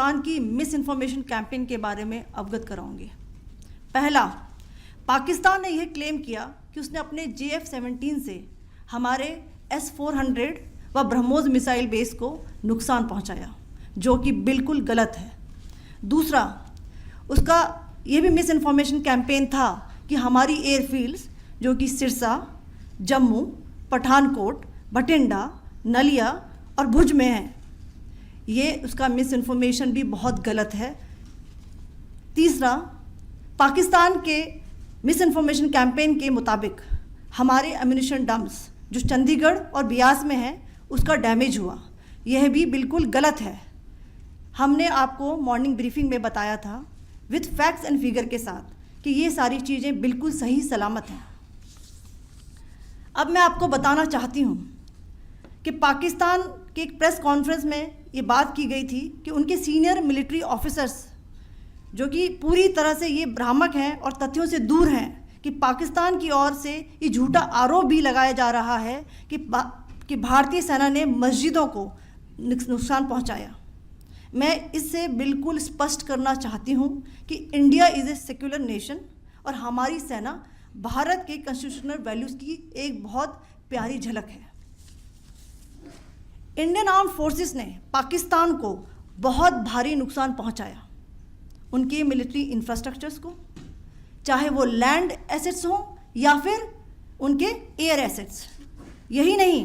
पाकिस्तान की miss information campaign के बारे में अवगत कराऊंगी। पहला, पाकिस्तान ने यह क्लेम किया कि उसने अपने JF-17 से हमारे S-400 व ब्रह्मोस मिसाइल बेस को नुकसान पहुंचाया, जो कि बिल्कुल गलत है। दूसरा, उसका यह भी मिस इन्फॉर्मेशन कैंपेन था कि हमारी एयरफील्ड्स जो कि सिरसा, जम्मू, पठानकोट, बठिंडा, नलिया और भुज में हैं, ये उसका मिस इन्फॉर्मेशन भी बहुत गलत है। तीसरा, पाकिस्तान के मिस इन्फॉर्मेशन कैंपेन के मुताबिक हमारे एम्यूनिशन डम्प्स जो चंडीगढ़ और बियास में हैं उसका डैमेज हुआ, यह भी बिल्कुल गलत है। हमने आपको मॉर्निंग ब्रीफिंग में बताया था विथ फैक्ट्स एंड फिगर के साथ कि ये सारी चीज़ें बिल्कुल सही सलामत हैं। अब मैं आपको बताना चाहती हूँ कि पाकिस्तान के एक प्रेस कॉन्फ्रेंस में ये बात की गई थी कि उनके सीनियर मिलिट्री ऑफिसर्स जो कि पूरी तरह से ये भ्रामक हैं और तथ्यों से दूर हैं कि पाकिस्तान की ओर से ये झूठा आरोप भी लगाया जा रहा है कि भारतीय सेना ने मस्जिदों को नुकसान पहुंचाया। मैं इससे बिल्कुल स्पष्ट करना चाहती हूं कि India is a secular nation और हमारी सेना भारत के कॉन्स्टिट्यूशनल वैल्यूज़ की एक बहुत प्यारी झलक है। इंडियन आर्म्ड फोर्सेस ने पाकिस्तान को बहुत भारी नुकसान पहुंचाया, उनके मिलिट्री इंफ्रास्ट्रक्चर्स को, चाहे वो लैंड एसेट्स हों या फिर उनके एयर एसेट्स। यही नहीं,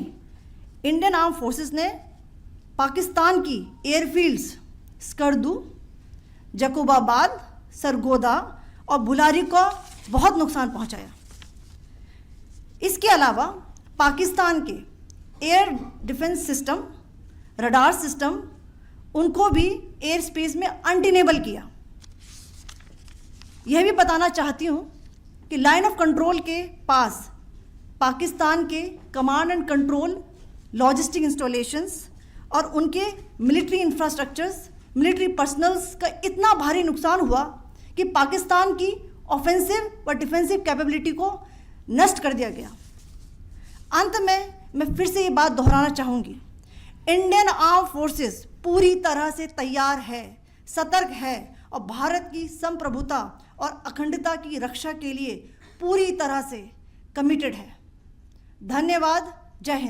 इंडियन आर्म फोर्सेस ने पाकिस्तान की एयरफील्ड्स स्कर्दू, जकोबाबाद, सरगोदा और बुलारी को बहुत नुकसान पहुंचाया। इसके अलावा पाकिस्तान के air defence system, radar system, उनको भी एयर स्पेस में अनटेनेबल किया। यह भी बताना चाहती हूँ कि लाइन ऑफ कंट्रोल के पास पाकिस्तान के command and control logistic installations और उनके मिलिट्री इंफ्रास्ट्रक्चर्स, मिलिट्री पर्सनल्स का इतना भारी नुकसान हुआ कि पाकिस्तान की ऑफेंसिव व डिफेंसिव कैपेबिलिटी को नष्ट कर दिया गया। अंत में मैं फिर से ये बात दोहराना चाहूँगी, इंडियन आर्म फोर्सेस पूरी तरह से तैयार है, सतर्क है और भारत की संप्रभुता और अखंडता की रक्षा के लिए पूरी तरह से कमिटेड है। धन्यवाद। जय हिंद।